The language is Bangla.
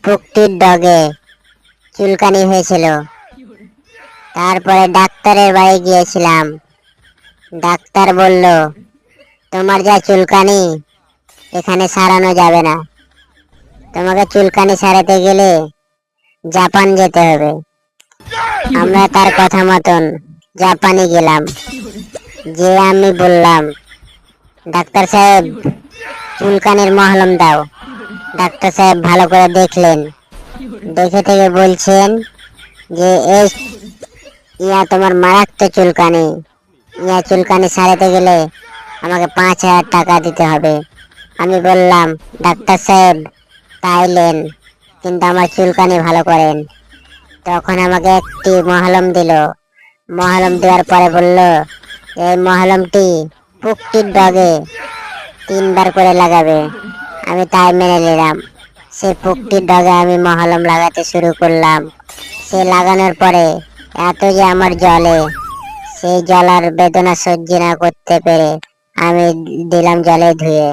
পুকটির ডগে চুলকানি হয়েছিল। তারপরে ডাক্তারের বাড়ি গিয়েছিলাম। ডাক্তার বলল, তোমার যা চুলকানি এখানে সারানো যাবে না, তোমাকে চুলকানি সারাতে গেলে জাপান যেতে হবে। আমরা তার কথা মতন জাপানে গেলাম। যে আমি বললাম, ডাক্তার সাহেব চুলকানির মহলম দাও। ডাক্তার সাহেব ভালো করে দেখলেন, দেখে থেকে বলছেন যে এই ইয়া তোমার মারাত্মক চুলকানি, ইয়া চুলকানি সারাতে গেলে আমাকে 5,000 টাকা দিতে হবে। আমি বললাম, ডাক্তার সাহেব তাইলেন, কিন্তু আমার চুলকানি ভালো করেন। তখন আমাকে একটি মহলম দিল। মহলম দেওয়ার পরে বলল, এই মহলমটি পুকটির ডগে 3 বার করে লাগাবে। আমি তাই মেনে নিলাম। সে পুকটির ডগে আমি মহলম লাগাতে শুরু করলাম। সে লাগানোর পরে এত যে আমার জ্বলে, সেই জ্বলার বেদনা সহ্য না করতে পেরে আমি দিলাম জলে ধুয়ে।